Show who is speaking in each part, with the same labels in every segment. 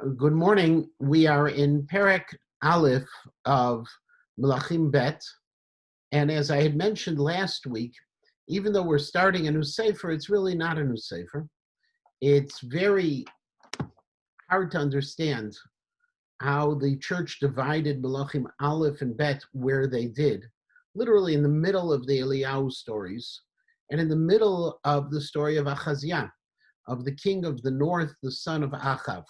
Speaker 1: Good morning. We are in Perek Aleph of Melachim Bet. And as I had mentioned last week, even though we're starting a new sefer, it's really not a new sefer. It's very hard to understand how the church divided Melachim Aleph and Bet where they did, literally in the middle of the Eliyahu stories and in the middle of the story of Achaziah, of the king of the north, the son of Achav.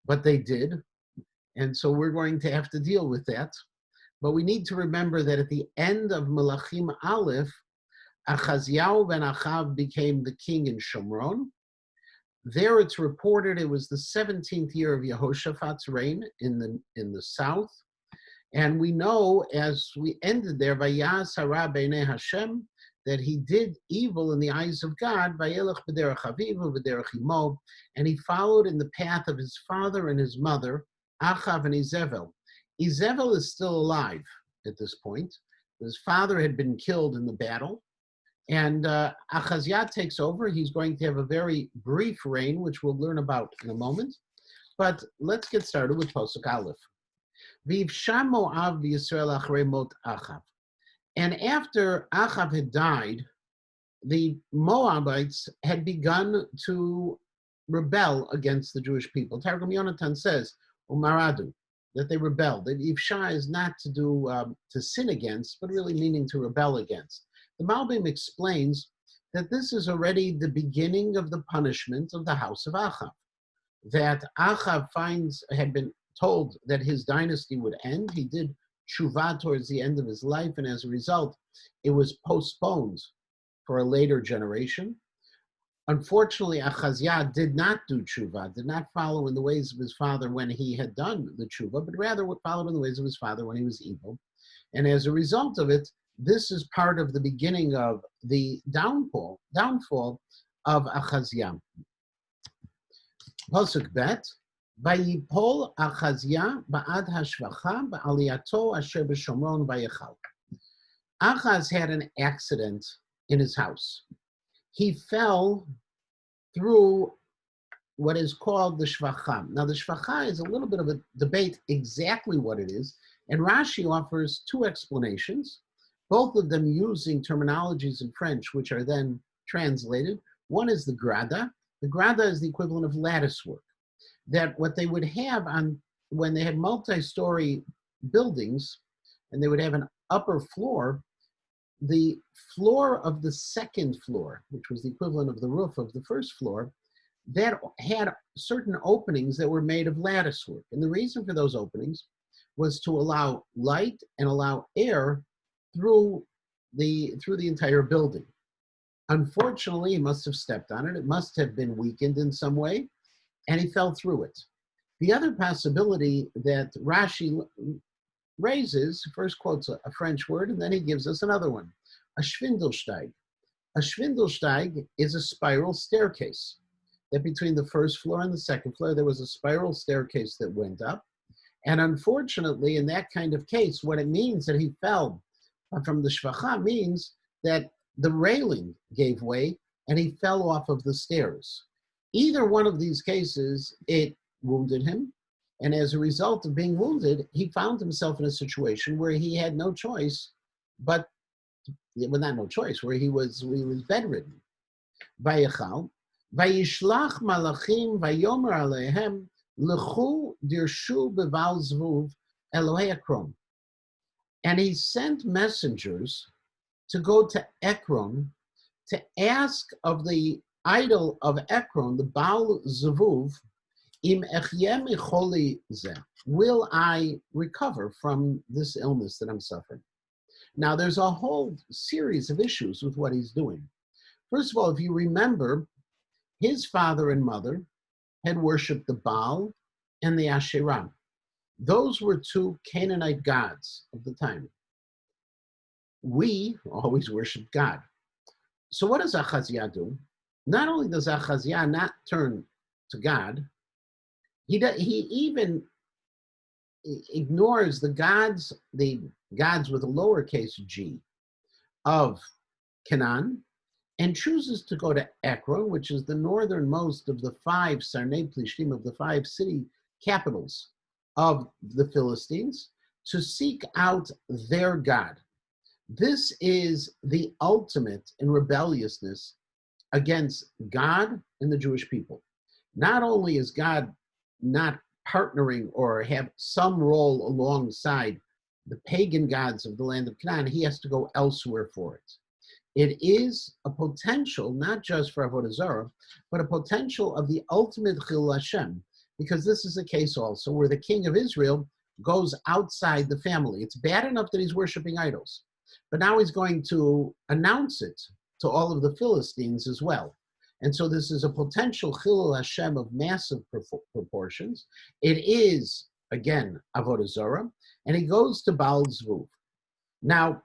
Speaker 1: But they did, and so we're going to have to deal with that. But we need to remember that at the end of Melachim Aleph, Achaziah ben Achav became the king in Shomron. There it's reported it was the 17th year of Yehoshaphat's reign in the south. And we know, as we ended there, Vayas hara b'nei Hashem, that he did evil in the eyes of God, Vayelech b'derech aviv v'derech imo, and he followed in the path of his father and his mother, Achav and Izevel. Izevel is still alive at this point. His father had been killed in the battle, and Achaziah takes over. He's going to have a very brief reign, which we'll learn about in a moment. But let's get started with Posuk Aleph. V'ivsha Moav v'Yisrael achrei mot Achav. And after Achav had died, the Moabites had begun to rebel against the Jewish people. Targum Yonatan says, Umaradu, that they rebelled. That Ifsha is not to do to sin against, but really meaning to rebel against. The Malbim explains that this is already the beginning of the punishment of the house of Achav. That Achav had been told that his dynasty would end. He did tshuva towards the end of his life, and as a result, it was postponed for a later generation. Unfortunately, Achaziah did not do tshuva, did not follow in the ways of his father when he had done the tshuva, but rather followed in the ways of his father when he was evil. And as a result of it, this is part of the beginning of the downfall of Achaziah. Pasuk Bet. Vayipol Achaziah ba'ad hashvacha ba'aliyato asher b'shomron vayechal. Achaz had an accident in his house. He fell through what is called the shvacha. Now, the shvacha is a little bit of a debate exactly what it is, and Rashi offers two explanations, both of them using terminologies in French, which are then translated. One is the grada. The grada is the equivalent of lattice work. That what they would have when they had multi-story buildings, and they would have an upper floor, the floor of the second floor, which was the equivalent of the roof of the first floor, that had certain openings that were made of lattice work. And the reason for those openings was to allow light and allow air through the entire building. Unfortunately, he must have stepped on it. It must have been weakened in some way, and he fell through it. The other possibility that Rashi raises, first quotes a French word, and then he gives us another one, a Schwindelsteig. A Schwindelsteig is a spiral staircase, that between the first floor and the second floor, there was a spiral staircase that went up. And unfortunately, in that kind of case, what it means that he fell from the shvacha means that the railing gave way and he fell off of the stairs. Either one of these cases, it wounded him. And as a result of being wounded, he found himself in a situation where he had no choice, where he was bedridden. Vayechal, vayishlach malachim vayomer alehem lechu dirshu beval zvuv Elohei Ekron. And he sent messengers to go to Ekron to ask of the idol of Ekron, the Baal Zvuv, im echyem icholi zeh, will I recover from this illness that I'm suffering? Now, there's a whole series of issues with what he's doing. First of all, if you remember, his father and mother had worshipped the Baal and the Asherah. Those were two Canaanite gods of the time. We always worship God. So what does Achaziah do? Not only does Achaziah not turn to God, he even ignores the gods with a lowercase g of Canaan, and chooses to go to Ekron, which is the northernmost of the five Sarnei Plishtim, of the five city capitals of the Philistines to seek out their God. This is the ultimate in rebelliousness against God and the Jewish people. Not only is God not partnering or have some role alongside the pagan gods of the land of Canaan, he has to go elsewhere for it. It is a potential, not just for Avodah Zarah, but a potential of the ultimate Chil Hashem, because this is a case also where the king of Israel goes outside the family. It's bad enough that he's worshiping idols, but now he's going to announce it to all of the Philistines as well. And so this is a potential Chilul Hashem of massive proportions. It is, again, Avodah Zarah, and he goes to Baal Zvuv. Now,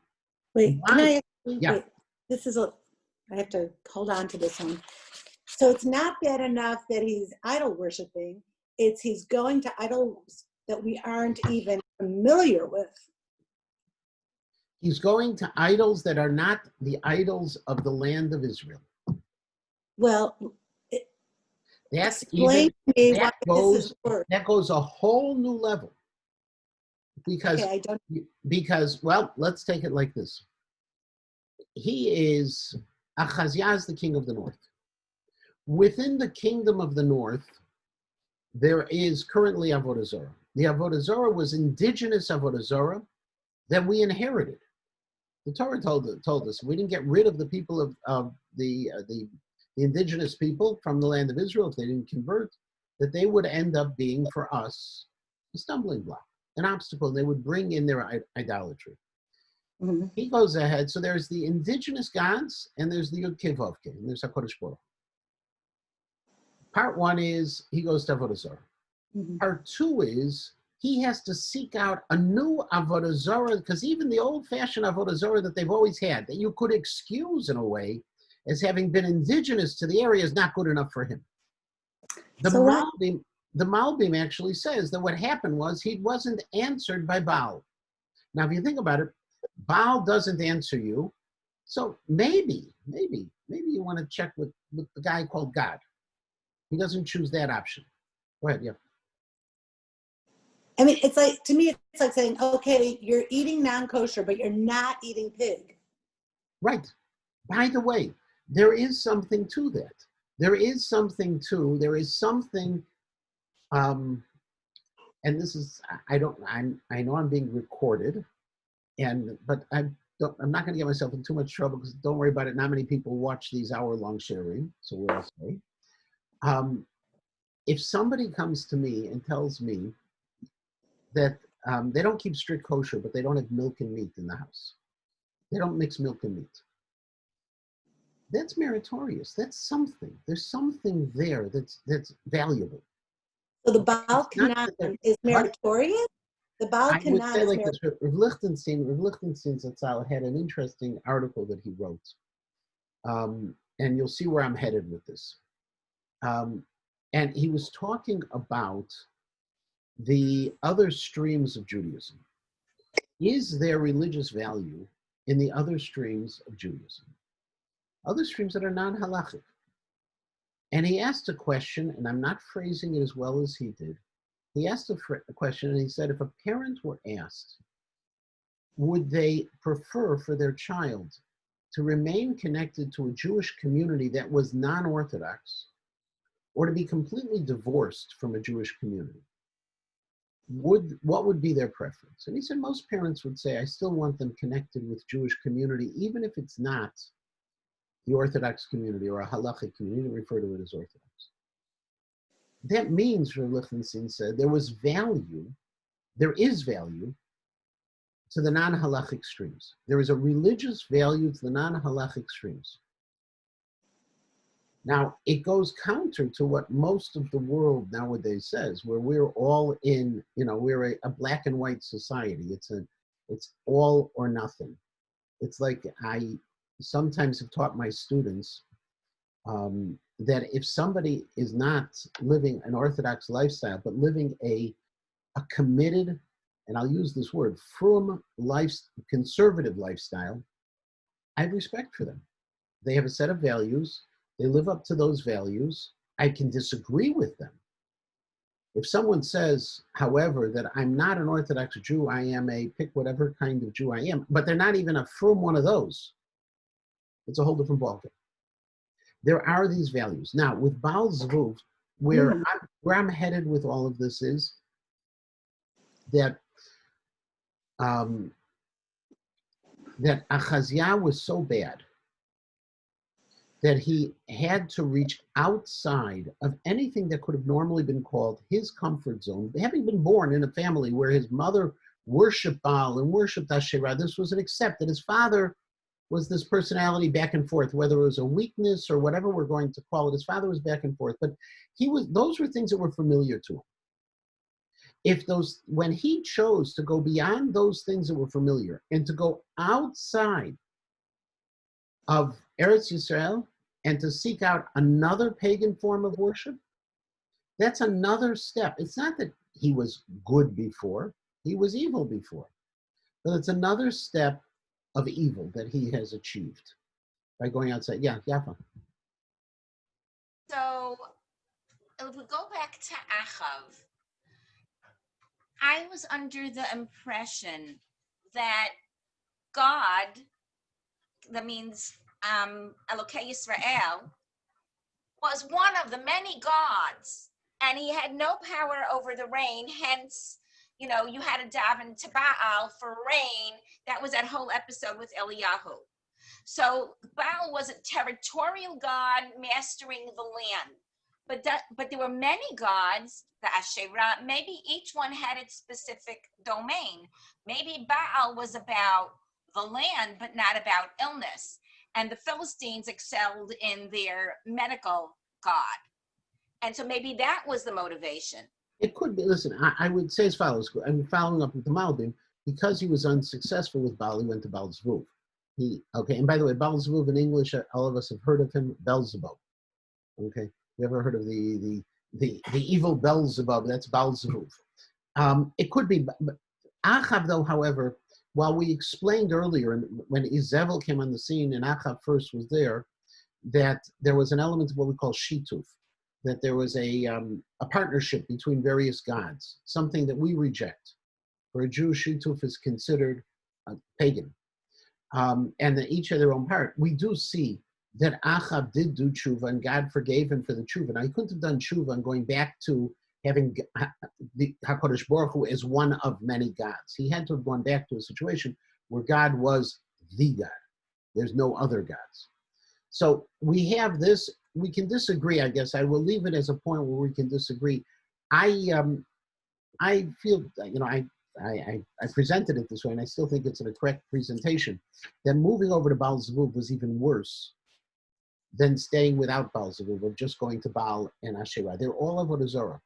Speaker 2: wait,
Speaker 1: why?
Speaker 2: can I,
Speaker 1: Yeah.
Speaker 2: wait, this is I have to hold on to this one. So it's not bad enough that he's idol worshiping, it's he's going to idols that we aren't even familiar with.
Speaker 1: He's going to idols that are not the idols of the land of Israel.
Speaker 2: Well,
Speaker 1: That's
Speaker 2: explain to me why this is worse.
Speaker 1: That goes a whole new level. Because,
Speaker 2: okay, I don't.
Speaker 1: Because, well, let's take it like this. Achaziah is the king of the north. Within the kingdom of the north, there is currently Avodah Zarah. The Avodah Zarah was indigenous Avodah Zarah that we inherited. The Torah told us we didn't get rid of the people of the indigenous people from the land of Israel if they didn't convert, that they would end up being for us a stumbling block, an obstacle. They would bring in their idolatry. Mm-hmm. He goes ahead. So there's the indigenous gods, and there's the Yud Kei Vav Kei, and there's HaKadosh Baruch. Part one is he goes to Avodah Zarah. Mm-hmm. Part two is he has to seek out a new Avodah Zarah, because even the old-fashioned Avodah Zarah that they've always had, that you could excuse in a way as having been indigenous to the area, is not good enough for him. The Malbim actually says that what happened was he wasn't answered by Baal. Now, if you think about it, Baal doesn't answer you, so maybe you want to check with the guy called God. He doesn't choose that option. Go ahead, yeah.
Speaker 2: I mean, it's like, to me, it's like saying, okay, you're eating non-kosher, but you're not eating pig.
Speaker 1: Right. By the way, there is something to that. And this is, I know I'm being recorded, but I'm not going to get myself in too much trouble, because don't worry about it. Not many people watch these hour-long sharing, so we'll say. If somebody comes to me and tells me that they don't keep strict kosher, but they don't have milk and meat in the house, they don't mix milk and meat, that's meritorious. That's something. There's something there that's valuable.
Speaker 2: So the Baal Canaan is meritorious? The Baal Canaan
Speaker 1: I would say like this. Rav Lichtenstein Zatzal had an interesting article that he wrote. And you'll see where I'm headed with this. And he was talking about the other streams of Judaism. Is there religious value in the other streams of Judaism? Other streams that are non-halachic. And he asked a question, and I'm not phrasing it as well as he did. He asked a question, and he said, if a parent were asked, would they prefer for their child to remain connected to a Jewish community that was non-Orthodox, or to be completely divorced from a Jewish community? What would be their preference? And he said most parents would say, I still want them connected with Jewish community, even if it's not the Orthodox community or a halachic community, refer to it as Orthodox. That means, Rav Lichtenstein said, there is value to the non-halachic streams. There is a religious value to the non-halachic streams. Now, it goes counter to what most of the world nowadays says, where we're all in, we're a black and white society. It's all or nothing. It's like I sometimes have taught my students that if somebody is not living an Orthodox lifestyle, but living a committed, and I'll use this word, frum conservative lifestyle, I have respect for them. They have a set of values. They live up to those values. I can disagree with them. If someone says, however, that I'm not an Orthodox Jew, I am a pick whatever kind of Jew I am, but they're not even a from one of those, it's a whole different ballgame. There are these values. Now, with Baal Zvuv,
Speaker 2: Mm.
Speaker 1: where I'm headed with all of this is that that Achaziah was so bad that he had to reach outside of anything that could have normally been called his comfort zone. Having been born in a family where his mother worshipped Baal and worshipped Asherah, this was an accepted. His father was this personality back and forth, whether it was a weakness or whatever we're going to call it. His father was back and forth, but those were things that were familiar to him. When he chose to go beyond those things that were familiar and to go outside of Eretz Yisrael and to seek out another pagan form of worship, that's another step. It's not that he was good before, he was evil before, but it's another step of evil that he has achieved by going outside. Yeah, Yafa.
Speaker 3: So if we go back to Achav, I was under the impression that God, that means Elokei Yisrael, was one of the many gods, and he had no power over the rain. Hence, you had to daven to Baal for rain. That was that whole episode with Eliyahu. So Baal was a territorial god mastering the land. But there were many gods, the Asherah, maybe each one had its specific domain. Maybe Baal was about the land, but not about illness. And the Philistines excelled in their medical god. And so maybe that was the motivation.
Speaker 1: It could be. Listen, I would say as follows. I'm following up with the Malbim. Because he was unsuccessful with Baal, he went to Baal Zvuv. And by the way, Baal Zvuv in English, all of us have heard of him, Beelzebub. Okay, you ever heard of the evil Beelzebub? That's Baal Zvuv. It could be. Achav, though, however, while we explained earlier, and when Izebel came on the scene and Achav first was there, that there was an element of what we call shituf, that there was a partnership between various gods, something that we reject. For a Jew, shituf is considered pagan. And that each had their own part. We do see that Achav did do tshuva and God forgave him for the tshuva. Now, he couldn't have done tshuva and going back to having the HaKadosh Baruch Hu as one of many gods. He had to have gone back to a situation where God was the God. There's no other gods. So we have this, we can disagree, I guess. I will leave it as a point where we can disagree. I feel, I presented it this way, and I still think it's a correct presentation, that moving over to Baal Zvuv was even worse than staying without Baal Zvuv, or just going to Baal and Asherah. They're all Avodah Zarah.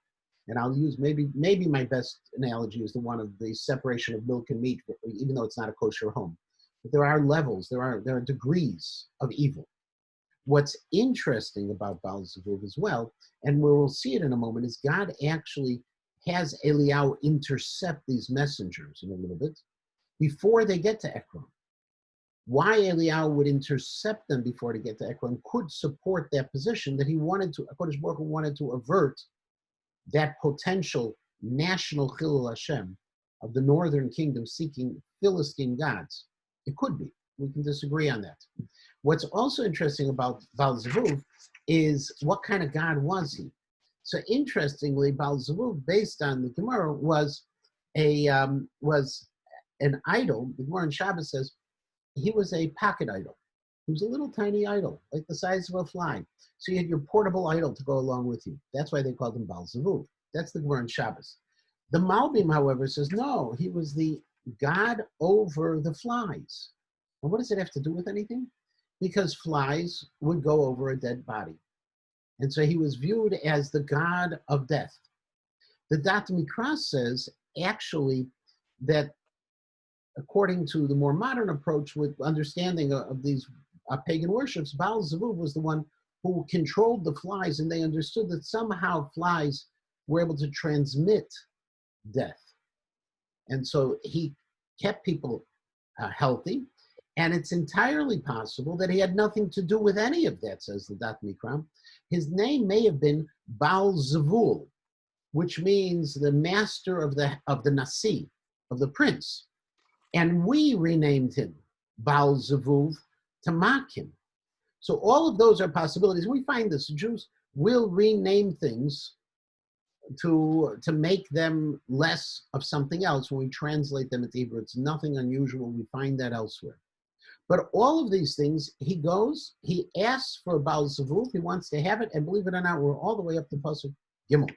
Speaker 1: And I'll use maybe my best analogy is the one of the separation of milk and meat, even though it's not a kosher home. But there are levels, there are degrees of evil. What's interesting about Baal Zvuv as well, and where we'll see it in a moment, is God actually has Eliyahu intercept these messengers in a little bit before they get to Ekron. Why Eliyahu would intercept them before they get to Ekron could support that position that he wanted to, HaKadosh Baruch Hu wanted to avert that potential national Chilul Hashem of the northern kingdom seeking Philistine gods. It could be. We can disagree on that. What's also interesting about Baal Zvuv is what kind of God was he? So interestingly, Baal Zvuv, based on the Gemara, was an idol. The Gemara in Shabbos says he was a pocket idol. He was a little tiny idol, like the size of a fly. So you had your portable idol to go along with you. That's why they called him Baal Zvuv. That's the Gemara in Shabbos. The Malbim, however, says no, he was the god over the flies. And what does it have to do with anything? Because flies would go over a dead body. And so he was viewed as the god of death. The Dat Mikra says, actually, that according to the more modern approach with understanding of these pagan worships, Baal Zvuv was the one who controlled the flies, and they understood that somehow flies were able to transmit death. And so he kept people healthy, and it's entirely possible that he had nothing to do with any of that, says the Dat Mikra. His name may have been Baal Zevul, which means the master of the Nasi, of the prince. And we renamed him Baal Zevuv to mock him. So all of those are possibilities. We find this. Jews will rename things to make them less of something else. When we translate them into Hebrew, it's nothing unusual. We find that elsewhere. But all of these things, he asks for Baal Zevuv, he wants to have it, and believe it or not, we're all the way up to Pasuk Gimel.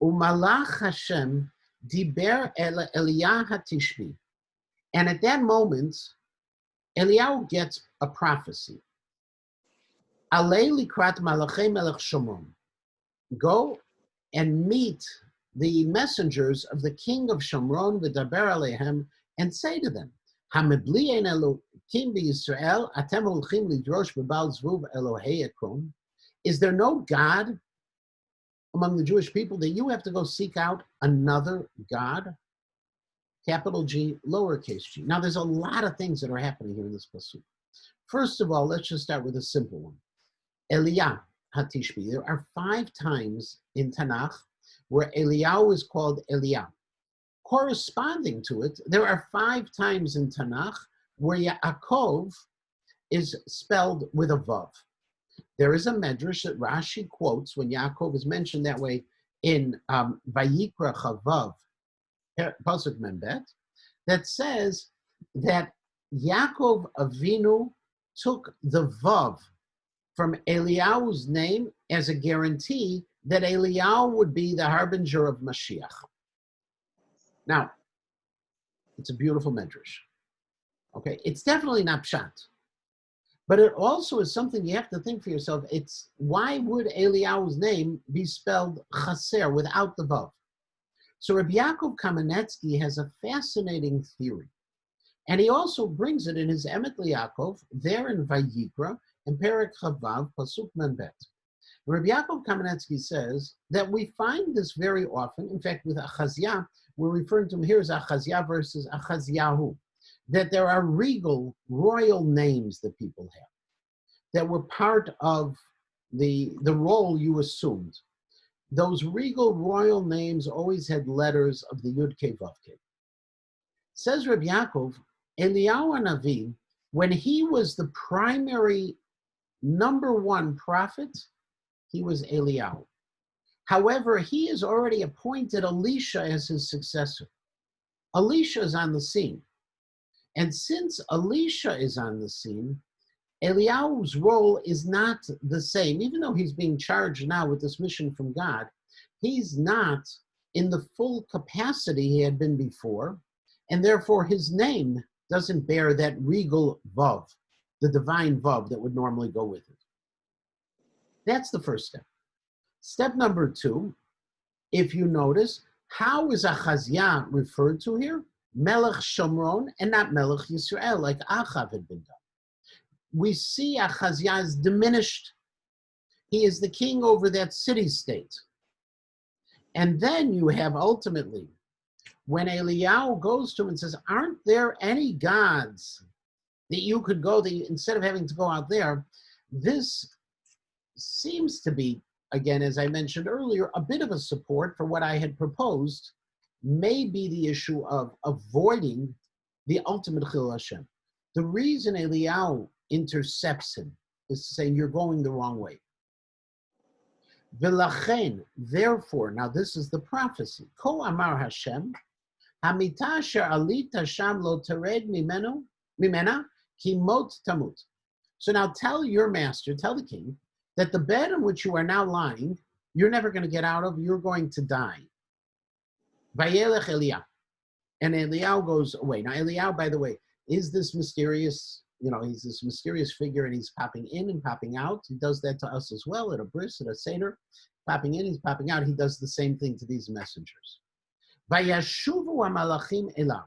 Speaker 1: Umalach Hashem diber el Eliyahu hatishbi. And at that moment, Eliyahu gets a prophecy. Alei likrat malachei melech Shomron. Go and meet the messengers of the king of Shomron, v'daber alehem, and say to them, Hamibli ein Elokim b'Yisrael, atem holchim lidrosh b'Baal Zevuv Elohei Ekron. Is there no God among the Jewish people that you have to go seek out another God? Capital G, lowercase g. Now, there's a lot of things that are happening here in this pasuk. First of all, let's just start with a simple one. Eliyahu Hatishbi. There are 5 times in Tanakh where Eliyahu is called Eliyahu. Corresponding to it, there are 5 times in Tanakh where Yaakov is spelled with a vav. There is a medrash that Rashi quotes when Yaakov is mentioned that way in Vayikra Chavav, Pasuk Membet, that says that Yaakov Avinu took the vav from Eliyahu's name as a guarantee that Eliyahu would be the harbinger of Mashiach. Now, it's a beautiful medrash. Okay, it's definitely not pshat, but it also is something you have to think for yourself. It's why would Eliyahu's name be spelled chaser without the vav? So Rabbi Yaakov Kamenetsky has a fascinating theory, and he also brings it in his Emet Liyaakov there in Vayikra and Perek Chavav Pasuk Membet. Rabbi Yaakov Kamenetsky says that we find this very often. In fact, with Achaziah, we're referring to him here as Achaziah versus Achaziyahu, that there are regal, royal names that people have that were part of the role you assumed. Those regal, royal names always had letters of the Yud Kei Vav Kei. Says Rabbi Yaakov, Eliyahu Hanavi, when he was the primary number 1 prophet, he was Eliyahu. However, he has already appointed Elisha as his successor. Elisha is on the scene. And since Elisha is on the scene, Eliyahu's role is not the same. Even though he's being charged now with this mission from God, he's not in the full capacity he had been before, and therefore his name doesn't bear that regal vav, the divine vav that would normally go with it. That's the first step. Step number 2, if you notice, how is Achaziah referred to here? Melech Shomron and not Melech Yisrael, like Achav had been done. We see Achaziah is diminished. He is the king over that city-state. And then you have ultimately, when Eliyahu goes to him and says, aren't there any gods that you could go, instead of having to go out there? This seems to be, again, as I mentioned earlier, a bit of a support for what I had proposed, may be the issue of avoiding the ultimate Chil Hashem. The reason Eliyahu intercepts him is saying, you're going the wrong way. V'lachen, therefore, now this is the prophecy. Ko amar Hashem, hamita asher alita sham lo tered mimena ki mot tamut. So now tell your master, tell the king, that the bed in which you are now lying, you're never going to get out of, you're going to die. Vayelech Eliyahu. And Eliyahu goes away. Now Eliyahu, by the way, is this mysterious, he's this mysterious figure, and he's popping in and popping out. He does that to us as well at a bris, at a seder. Popping in, he's popping out. He does the same thing to these messengers. Vayashuvu hamalachim elav.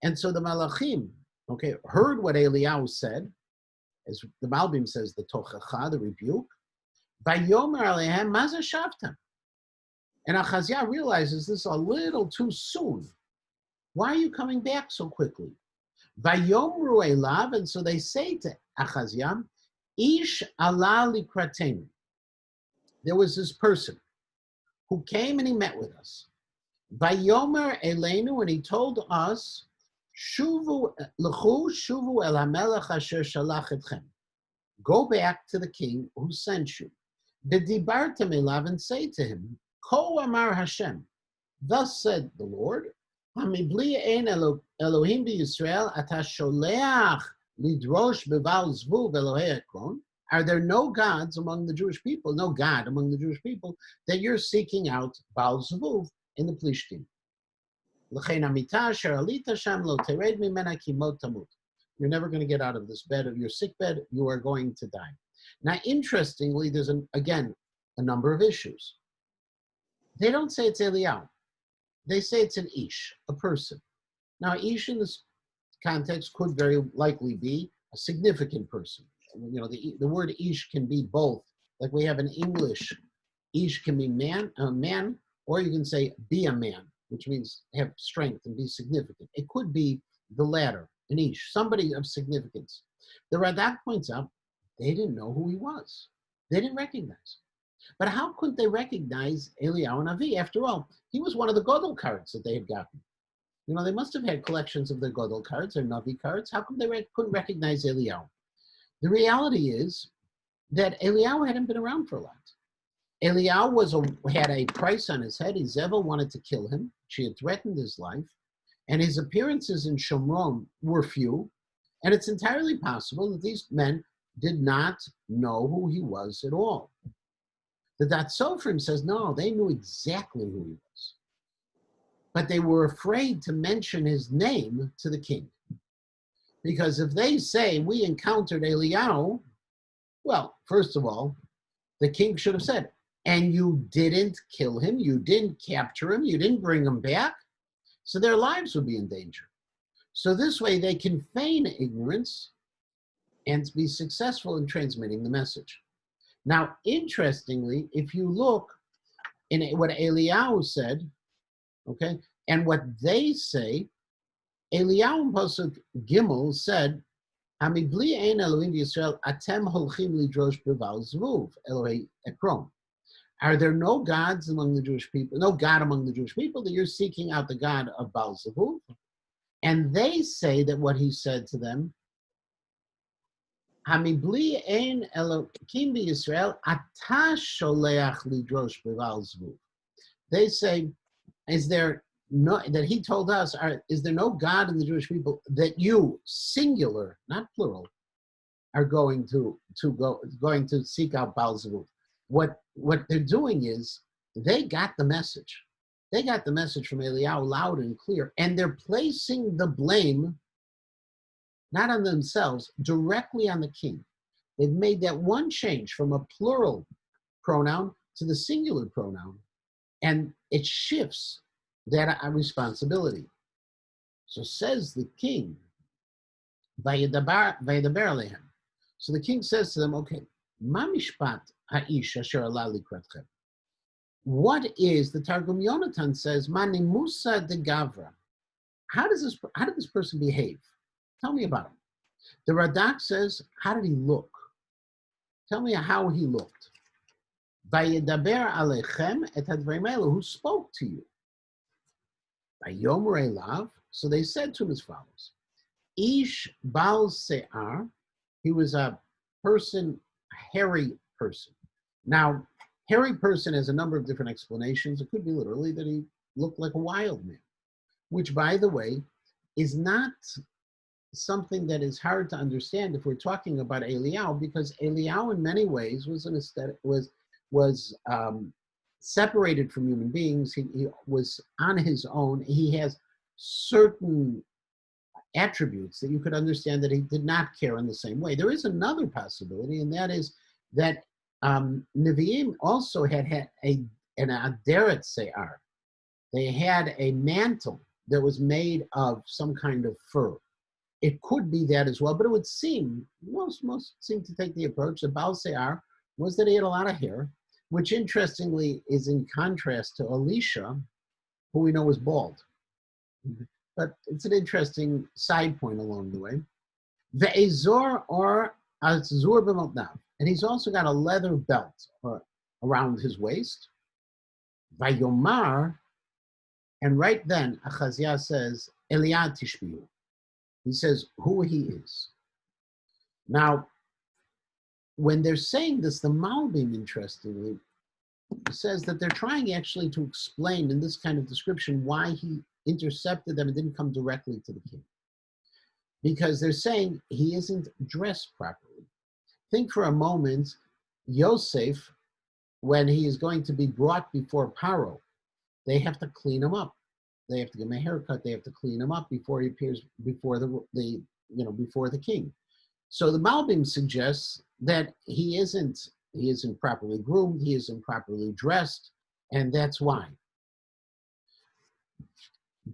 Speaker 1: And so the malachim, heard what Eliyahu said, as the Malbim says, the tochacha, the rebuke. Vayomer alehem ma ze shavtam. And Achaziah realizes this a little too soon. Why are you coming back so quickly? Vayomru elav, and so they say to Achaziah, Ish ala likratenu. There was this person who came and he met with us. Vayomer Elenu, and he told us, Shuvu lechu shuvu el hamelech asher shalach etchem. Go back to the king who sent you. V'dibartem elav, and say to him, Ko amar Hashem, thus said the Lord, Hamibli ein Elohim b'Yisrael ata sholeach lidrosh beval zvuv Elohei Ekron. Are there no gods among the Jewish people, no God among the Jewish people, that you're seeking out Baal Zvuv in the Plishtim? You're never going to get out of this bed, of your sick bed, you are going to die. Now, interestingly, there's, again, a number of issues. They don't say it's Eliyahu. They say it's an Ish, a person. Now, Ish in this context could very likely be a significant person. You know, the word Ish can be both. Like we have in English, Ish can be man, or you can say be a man, which means have strength and be significant. It could be the latter, an Ish, somebody of significance. The Radak points out they didn't know who he was. They didn't recognize him. But how couldn't they recognize Eliyahu Navi? After all, he was one of the Godel cards that they had gotten. You know, they must have had collections of their Godel cards or Navi cards. How come they couldn't recognize Eliyahu? The reality is that Eliyahu hadn't been around for a lot. Eliyahu had a price on his head. Izebel wanted to kill him. She had threatened his life. And his appearances in Shomron were few. And it's entirely possible that these men did not know who he was at all. The Dat Sofrim says, no, they knew exactly who he was. But they were afraid to mention his name to the king. Because if they say, we encountered Eliyahu, well, first of all, the king should have said, and you didn't kill him, you didn't capture him, you didn't bring him back, so their lives would be in danger. So this way they can feign ignorance and be successful in transmitting the message. Now, interestingly, if you look in what Eliyahu said, okay, and what they say, Eliyahu in Pasuk Gimel said, "Hamibli ein Elohim Yisrael atem holchim lidrosh beval zvuv Elohei Ekron." Are there no gods among the Jewish people, no God among the Jewish people, that you're seeking out the God of Baal Zvuv? And they say that what he said to them, "Hamibli ein Elohim Yisrael ata sholeach lidrosh beval zvuv." They say, is there no, that he told us, is there no God in the Jewish people that you, singular, not plural, are going to seek out Baal Zvuv? What they're doing is they got the message. They got the message from Eliyahu loud and clear, and they're placing the blame not on themselves, directly on the king. They've made that one change from a plural pronoun to the singular pronoun, and it shifts that responsibility. So says the king, Vayedaber alehem. So the king says to them, okay, Ma mishpat ha'ish asher ala likratchem. What is, the Targum Yonatan says, Ma nimusa de gavra. How did this person behave? Tell me about him. The Radak says, how did he look? Tell me how he looked. Vayedaber alechem et hadvarim elu, who spoke to you. Vayomer elav, so they said to him as follows: Ish bal se'ar, he was a person, a hairy person. Now, hairy person has a number of different explanations. It could be literally that he looked like a wild man, which, by the way, is not something that is hard to understand if we're talking about Eliyahu, because Eliyahu in many ways was separated from human beings. He was on his own. He has certain attributes that you could understand that he did not care in the same way. There is another possibility, and that is that Nevi'im also had an Aderet Se'ar. They had a mantle that was made of some kind of fur. It could be that as well, but it would seem, most seem to take the approach that Baal Se'ar was that he had a lot of hair, which interestingly is in contrast to Elisha, who we know was bald. But it's an interesting side point along the way. Ve'ezor or azur b'motnav. And he's also got a leather belt around his waist. Vayomar, and right then Achaziah says, Eliah Tishbiu. He says who he is. Now, when they're saying this, the Malbim, interestingly, says that they're trying actually to explain in this kind of description why he intercepted them and didn't come directly to the king. Because they're saying he isn't dressed properly. Think for a moment, Yosef, when he is going to be brought before Paro, they have to clean him up. They have to give him a haircut. They have to clean him up before he appears before before the king. So the Malbim suggests that he isn't properly groomed, he isn't properly dressed, and that's why.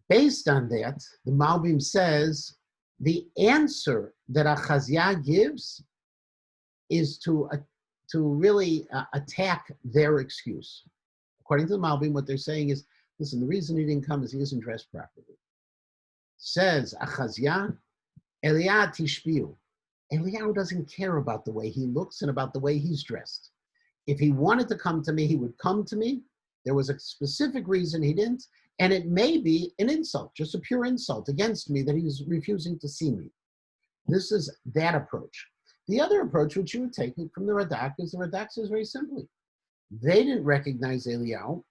Speaker 1: Based on that, the Malbim says the answer that Achaziah gives is to really attack their excuse. According to the Malbim, what they're saying is, listen, the reason he didn't come is he isn't dressed properly. Says Achaziah, Eliah Tishbiu. Eliyahu doesn't care about the way he looks and about the way he's dressed. If he wanted to come to me, he would come to me. There was a specific reason he didn't, and it may be an insult, just a pure insult against me that he's refusing to see me. This is that approach. The other approach, which you would take from the Radak, is the Radak says very simply, they didn't recognize Eliyahu.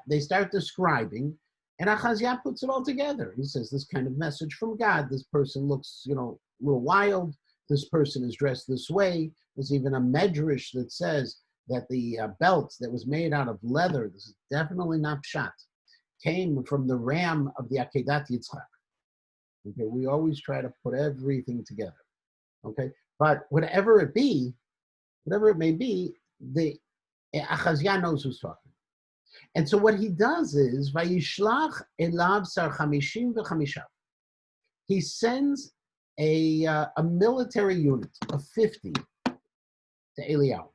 Speaker 1: They start describing, and Achaziah puts it all together. He says this kind of message from God. This person looks, a little wild. This person is dressed this way. There's even a medrash that says that the belt that was made out of leather, this is definitely not pshat, came from the ram of the Akedat Yitzchak. Okay, we always try to put everything together. Okay, but whatever it may be, the Achaziah knows who's talking. And so what he does is, Vayishlach elav sar chamishim v'chamishav. He sends a military unit of 50 to Eliyahu.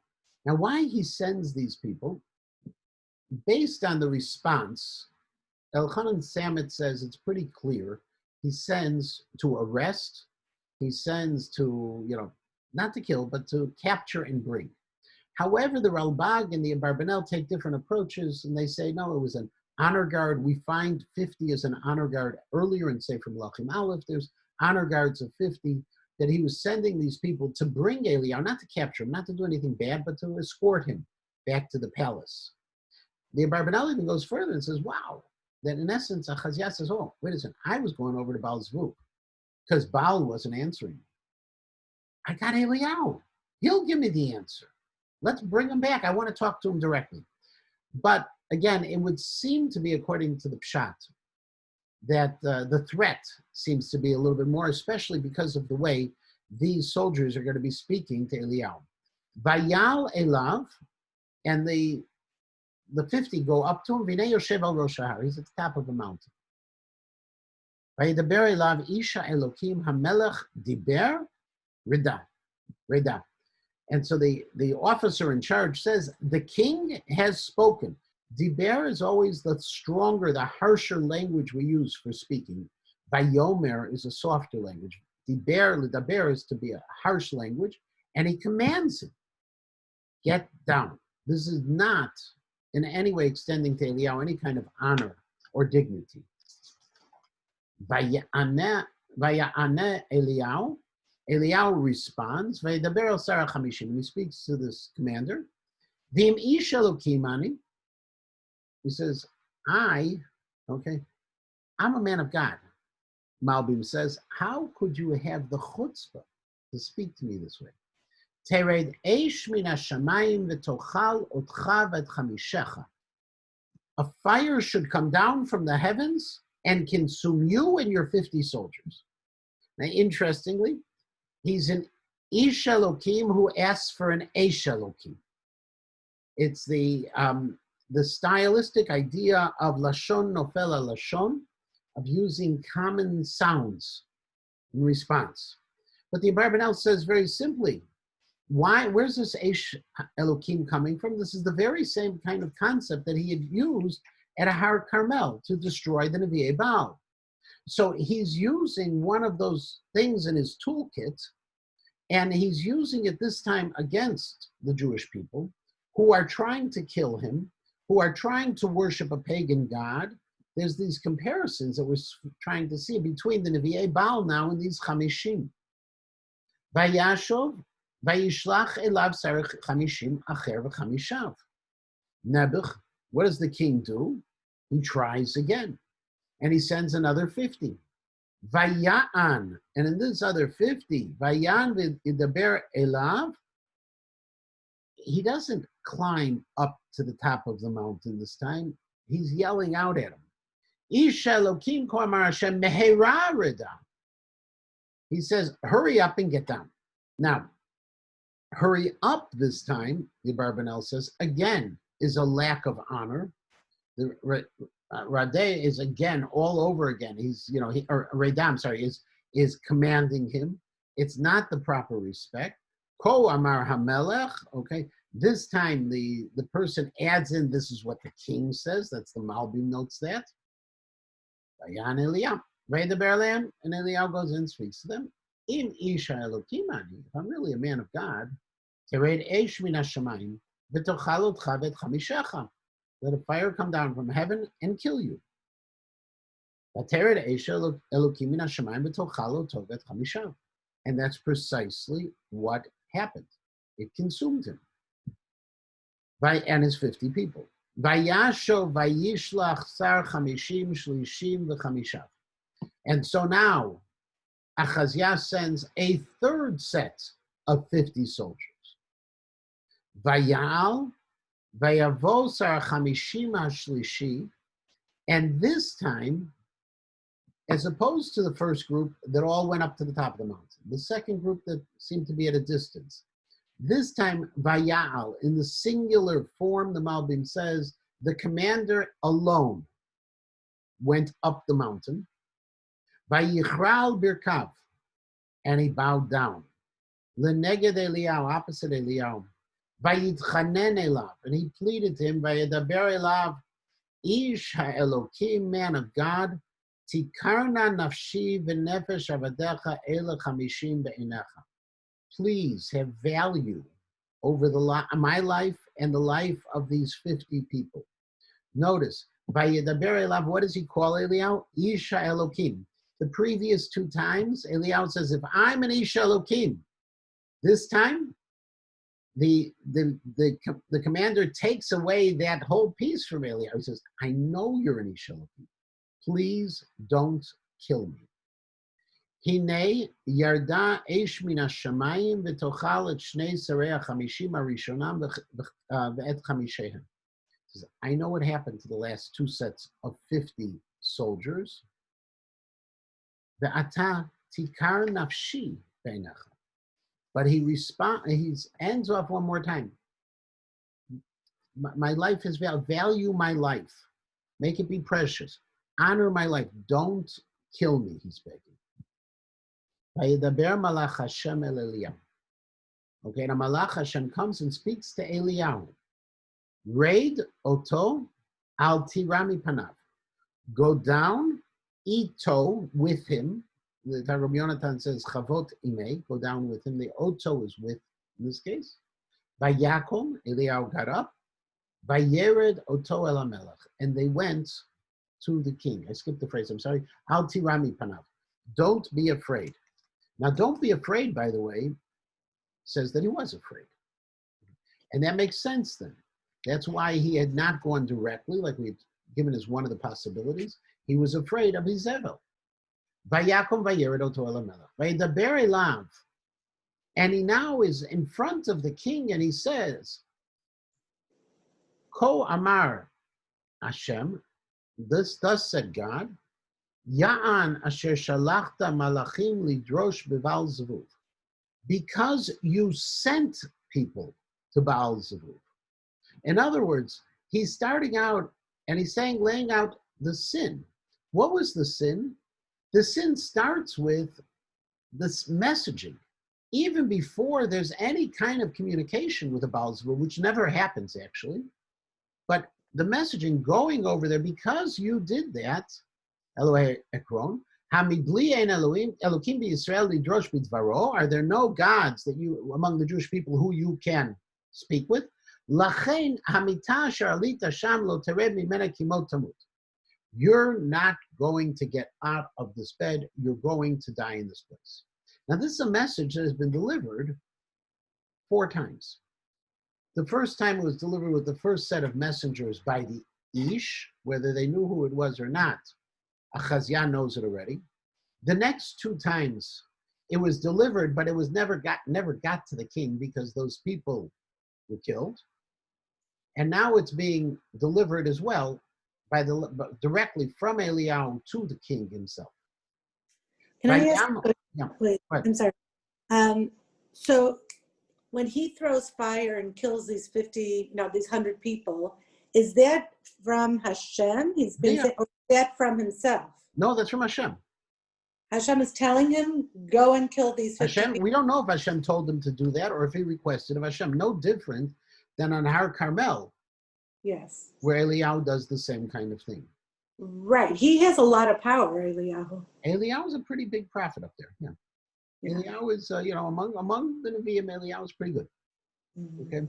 Speaker 1: Now, why he sends these people, based on the response, Elchanan Samet says it's pretty clear. He sends to arrest, he sends to, not to kill, but to capture and bring. However, the Ralbag and the Abarbanel take different approaches, and they say, no, it was an honor guard. We find 50 as an honor guard earlier in Sefer Melachim Aleph. There's honor guards of 50, that he was sending these people to bring Eliyahu, not to capture him, not to do anything bad, but to escort him back to the palace. The Abarbanel even goes further and says, wow, that in essence, Achaziah says, oh, wait a second, I was going over to Baal Zvuk because Baal wasn't answering me. I got Eliyahu. He'll give me the answer. Let's bring him back. I want to talk to him directly. But again, it would seem to be, according to the Pshat, that the threat seems to be a little bit more, especially because of the way these soldiers are going to be speaking to Eliyahu. Vayal Elav, and the 50 go up to him. Vinei Yoshev al Rosh Har. He's at the top of a mountain. Vayidaber Elav Isha Elokim Hamelech Diber Reda. And so the officer in charge says, the king has spoken. Diber is always the stronger, the harsher language we use for speaking. Vayomer is a softer language. Lidaber is to be a harsh language, and he commands him, get down. This is not in any way extending to Eliyahu any kind of honor or dignity. Vaya'aneh Eliyahu. Eliyahu responds, Vayidaber el Sarah Chamishim. He speaks to this commander. V'im ish Elokim ani. He says, I'm a man of God. Malbim says, how could you have the chutzpah to speak to me this way? Tered eish min hashamayim v'tochal otcha v'et chamishecha. A fire should come down from the heavens and consume you and your 50 soldiers. Now, interestingly, he's an Ish Elokim who asks for an Eish Elokim. It's the stylistic idea of Lashon Nofel al Lashon, of using common sounds in response. But the Abarbanel says very simply, where's this Eish Elokim coming from? This is the very same kind of concept that he had used at Har Carmel to destroy the Nevi'ei Baal. So he's using one of those things in his toolkit, and he's using it this time against the Jewish people who are trying to kill him, who are trying to worship a pagan god. There's these comparisons that we're trying to see between the Nevi'ei Baal now and these Chamishim. Vayashov, Vayishlach elav sarich Chamishim acher v'chamishav. Nebuch, what does the king do? He tries again, and he sends another 50. Vaya'an, and in this other 50, Vayan v'yidaber elav, he doesn't climb up to the top of the mountain this time. He's yelling out at him. Ish Elokim Kormar Hashem Mehera Reda. He says, hurry up and get down. Now, hurry up this time, the Barbanel says, again, is a lack of honor. The Radeh is again all over again. He's, Redam, sorry, is commanding him. It's not the proper respect. Ko Amar Hamelech, okay. This time the person adds in, this is what the king says. That's the Malbim notes that. Vayan Eliyahu, Vaydaber Lehem, and Eliyahu goes in and speaks to them. Im Isha Elokim Ani, if I'm really a man of God, Tered Eish Min HaShamayim, V'tochal Otcha V'et Chamishecha. Let a fire come down from heaven and kill you. V'tered Eish Elokim Min HaShamayim, V'tochal Otcha V'et Chamishecha. And that's precisely what happened. It consumed him. And his 50 people. Vayasho vayishlach sar chamishim shlishim v'chamishav. And so now, Achaziah sends a third set of 50 soldiers. Vayal, vayavo sar chamishim hashlishi. And this time, as opposed to the first group that all went up to the top of the mountain, the second group that seemed to be at a distance, this time, Vayal, in the singular form, the Malbim says, the commander alone went up the mountain. Vayichral birkav, and he bowed down. Leneged Eliyahu, opposite Eliyahu. Vayitchanen elav, and he pleaded to him, Vayedaber elav, Ish ha'elokim, man of God, Tikarna nafshi v'nefesh avadecha ele chamishim be'inecha. Please have value over my life and the life of these 50 people. Notice, Vayedaber elav, what does he call Eliyahu? Isha Elokim. The previous two times, Eliyahu says, if I'm an Isha Elokim, this time, the commander takes away that whole piece from Eliyahu. He says, I know you're an Isha Elokim. Please don't kill me. Hine yarda eish min hashamayim v'tochal et shnei sarei hachamishim harishonam v'et chamishehem. I know what happened to the last two sets of 50 soldiers. Ve'ata tikar nafshi beinecha. But he ends off one more time. My life is value my life. Make it be precious. Honor my life. Don't kill me, he's begging. Vayedaber malach Hashem el Eliyahu. Okay, now malach Hashem comes and speaks to Eliyahu. Raid oto al tirami panav. Go down, ito, with him. The Rabbi Yonatan says chavot imei, go down with him. The oto is with, in this case. Vayakom, Eliyahu got up. Vayered oto el hamelech. And they went to the king. I skipped the phrase, I'm sorry. Al tirami panav. Don't be afraid. Now, don't be afraid, by the way, says that he was afraid. And that makes sense then. That's why he had not gone directly, like we've given as one of the possibilities. He was afraid of Izevel. Vayakom vayered oto el hamelech. Vayedaber elav. And he now is in front of the king and he says, Ko amar Hashem, this thus said God, Ya'an asher shalachta malachim lidrosh beval zevuv. Because you sent people to Baal Zevuv. In other words, he's starting out and he's saying, laying out the sin. What was the sin? The sin starts with this messaging. Even before there's any kind of communication with the Baal Zevuv, which never happens actually. But the messaging going over there, because you did that, Elohei Ekron, Hamidli ein Elohim, Elokim b'Yisrael lidrosh b'dvaro. Are there no gods that you among the Jewish people who you can speak with? Lachen hamita asher alita sham lo tered mimena ki mot tamut. You're not going to get out of this bed. You're going to die in this place. Now, this is a message that has been delivered 4 times. The first time it was delivered with the first set of messengers by the Ish, whether they knew who it was or not. Achaziah knows it already. The next 2 times it was delivered, but it was never got to the king because those people were killed. And now it's being delivered as well directly from Eliyahu to the king himself.
Speaker 2: Can I ask?
Speaker 1: Yeah,
Speaker 2: wait, I'm sorry. So when he throws fire and kills these 100 people, is that from Hashem? He's been saying, or is that from himself?
Speaker 1: No, that's from Hashem.
Speaker 2: Hashem is telling him, go and kill these 50 people.
Speaker 1: We don't know if Hashem told him to do that or if he requested of Hashem. No different than on Har Carmel.
Speaker 2: Yes.
Speaker 1: Where Eliyahu does the same kind of thing.
Speaker 2: Right. He has a lot of power, Eliyahu.
Speaker 1: Eliyahu is a pretty big prophet up there. Yeah. Eliyahu is, among the Nevi'im, Eliyahu is pretty good. Mm-hmm. Okay.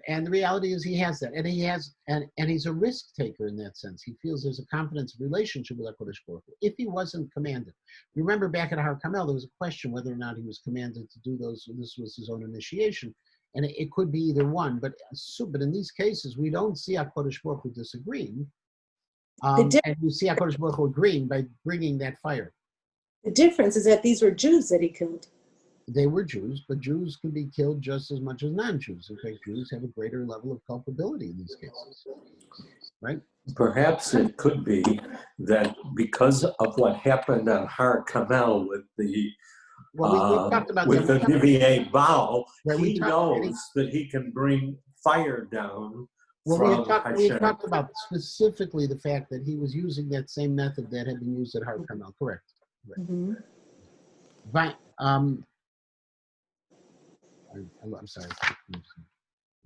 Speaker 1: And the reality is he has that. And and he's a risk taker in that sense. He feels there's a confidence relationship with HaKadosh Baruch Hu. If he wasn't commanded. Remember back at Har Carmel, there was a question whether or not he was commanded to do those. This was his own initiation. And it could be either one. But in these cases, we don't see HaKadosh Baruch Hu disagreeing. And you see HaKadosh Baruch Hu agreeing by bringing that fire.
Speaker 2: The difference is that these were Jews that he killed.
Speaker 1: They were Jews, but Jews can be killed just as much as non-Jews. In fact, Jews have a greater level of culpability in these cases, right?
Speaker 4: Perhaps it could be that because of what happened on Har Carmel with the Nivi'e Baal, he knows that he can bring fire down.
Speaker 1: We talked about specifically the fact that he was using that same method that had been used at Har Carmel. Correct. Right.
Speaker 2: Mm-hmm.
Speaker 1: But I'm sorry.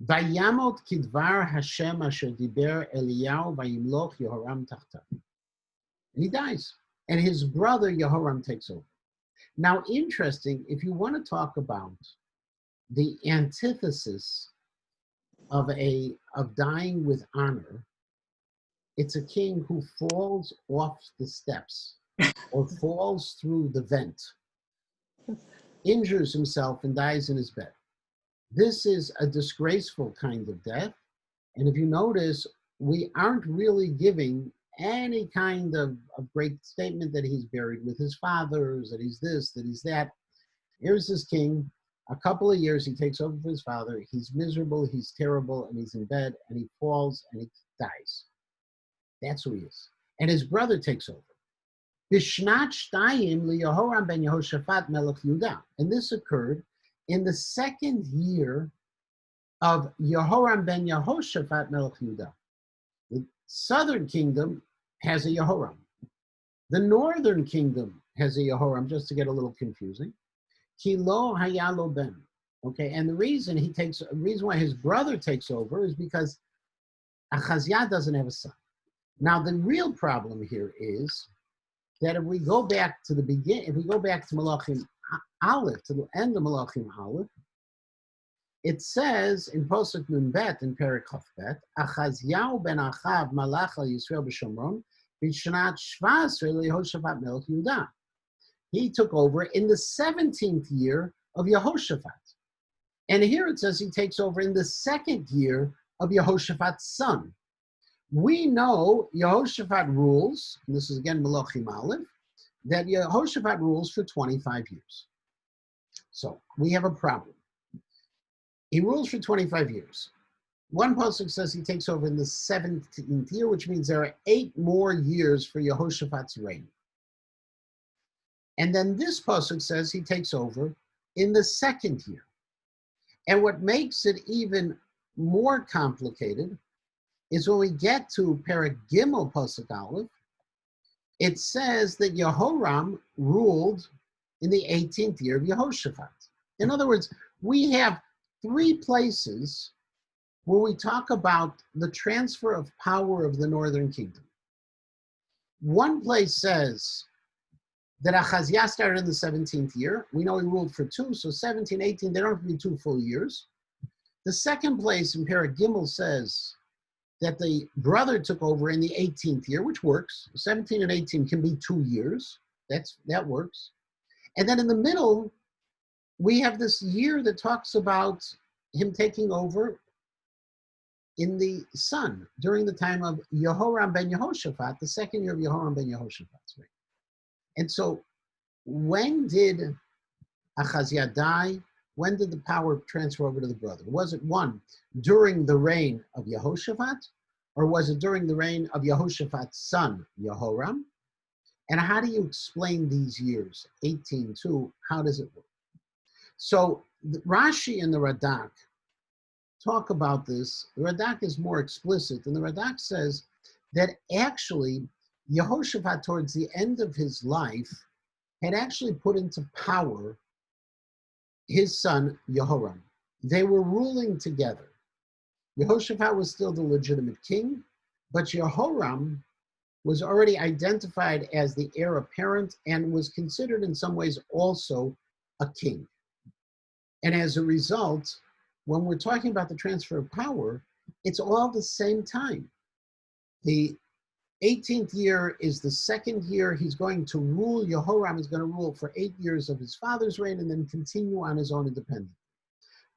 Speaker 1: Vayamot kidvar Hashem asher diber Eliyahu vayimloch Yehoram tachtav. And he dies, and his brother Yehoram takes over. Now, interesting. If you want to talk about the antithesis of dying with honor, it's a king who falls off the steps or falls through the vent, injures himself and dies in his bed. This is a disgraceful kind of death. And if you notice, we aren't really giving any kind of great statement that he's buried with his fathers, that he's this, that he's that. Here's this king. A couple of years he takes over for his father. He's miserable, he's terrible, and he's in bed, and he falls and he dies. That's who he is. And his brother takes over. Bishnat Shtayim liYehoram ben Yehoshaphat melech Yehuda. And this occurred in the 2nd year of Yehoram ben Yehoshaphat melech Yehuda. The southern kingdom has a Yehoram. The northern kingdom has a Yehoram, just to get a little confusing. Kilo hayalo ben. Okay, and the reason why his brother takes over is because Achaziah doesn't have a son. Now, the real problem here is that if we go back to the beginning, if we go back to Malachim Aleph, to the end of Malachim Aleph, it says in Posuk Nun Bet, in Perek Chaf Bet, Achaziah ben Achav malach al Yisrael b'Shomron b'shnat Shvasrei leYehoshaphat melech Yehuda. He took over in the 17th year of Yehoshaphat. And here it says he takes over in the 2nd year of Yehoshaphat's son. We know Yehoshaphat rules, and this is again Malachim Aleph, that Yehoshaphat rules for 25 years. So we have a problem. He rules for 25 years. One pasuk says he takes over in the 17th year, which means there are 8 more years for Yehoshaphat's reign. And then this pasuk says he takes over in the 2nd year. And what makes it even more complicated is when we get to Perek Gimel pasuk Aleph, it says that Yehoram ruled in the 18th year of Yehoshaphat. In other words, we have 3 places where we talk about the transfer of power of the northern kingdom. One place says that Achaziah started in the 17th year. We know he ruled for 2, so 17, 18, they don't have to be 2 full years. The second place in Perek Gimel says that the brother took over in the 18th year, which works. 17 and 18 can be 2 years. That works. And then in the middle, we have this year that talks about him taking over in the son during the time of Yehoram ben Yehoshaphat, the second year of Yehoram ben Yehoshaphat's reign. And so when did Achaziah die? When did the power transfer over to the brother? Was it one, during the reign of Yehoshaphat, or was it during the reign of Yehoshaphat's son, Yehoram? And how do you explain these years, 18-2? How does it work? So Rashi and the Radak talk about this. The Radak is more explicit, and the Radak says that actually Yehoshaphat, towards the end of his life, had actually put into power his son Yehoram. They were ruling together. Yehoshaphat was still the legitimate king, but Yehoram was already identified as the heir apparent and was considered in some ways also a king. And as a result, when we're talking about the transfer of power, it's all the same time. The 18th year is the second year. He's going to rule. Yehoram is going to rule for 8 years of his father's reign and then continue on his own independence.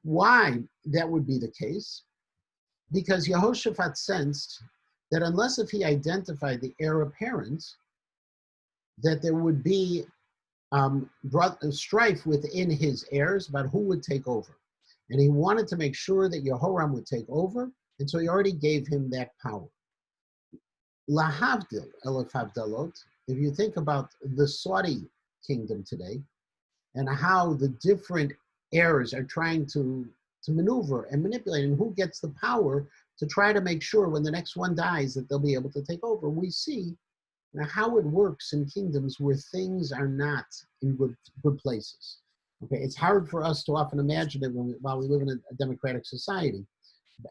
Speaker 1: Why that would be the case? Because Yehoshaphat sensed that unless if he identified the heir apparent, that there would be strife within his heirs about who would take over. And he wanted to make sure that Yehoram would take over, and so he already gave him that power. Lahavdil, Elef Havdalot, if you think about the Saudi kingdom today and how the different heirs are trying to maneuver and manipulate and who gets the power to try to make sure when the next one dies that they'll be able to take over, we see how it works in kingdoms where things are not in good places. Okay, it's hard for us to often imagine it while we live in a democratic society.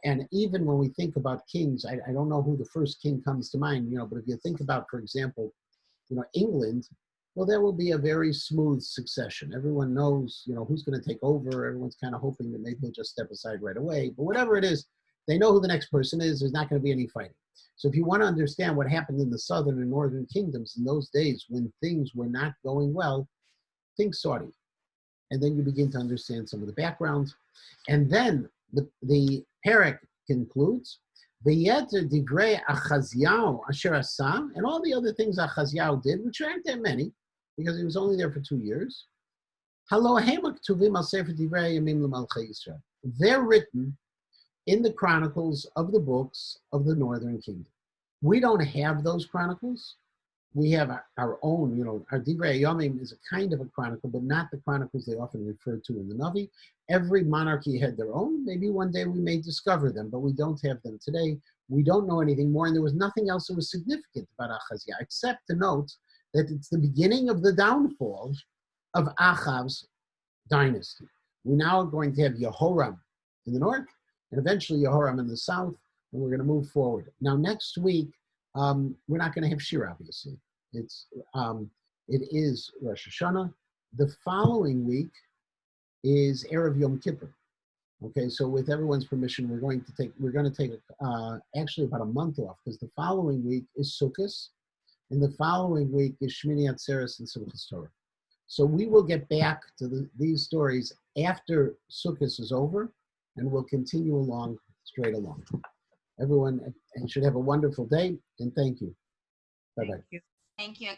Speaker 1: And even when we think about kings, I don't know who the first king comes to mind, but if you think about, for example, England, well, there will be a very smooth succession. Everyone knows, who's going to take over. Everyone's kind of hoping that maybe he'll just step aside right away. But whatever it is, they know who the next person is. There's not going to be any fighting. So if you want to understand what happened in the southern and northern kingdoms in those days when things were not going well, think Saudi. And then you begin to understand some of the background. And then the Perek concludes, V'yeter divrei Achaziyahu asher asa, and all the other things Achaziyahu did, which aren't that many, because he was only there for 2 years. Halo hema ktuvim al sefer divrei yamim l'malchei Yisrael. They're written in the chronicles of the books of the northern kingdom. We don't have those chronicles. We have our own, our Divrei Yomim is a kind of a chronicle, but not the chronicles they often refer to in the Navi. Every monarchy had their own. Maybe one day we may discover them, but we don't have them today. We don't know anything more, and there was nothing else that was significant about Achaziah, except to note that it's the beginning of the downfall of Achav's dynasty. We now are going to have Yehoram in the north, and eventually Yehoram in the south, and we're going to move forward. Now, next week, we're not going to have Shir, obviously. It is Rosh Hashanah. The following week is Erev Yom Kippur. Okay, so with everyone's permission, we're going to take actually about a month off, because the following week is Sukkot, and the following week is Shmini Atzeres and Simchas Torah. So we will get back to these stories after Sukkot is over, and we'll continue along straight along. Everyone should have a wonderful day, and thank you. Bye-bye.
Speaker 3: Thank you.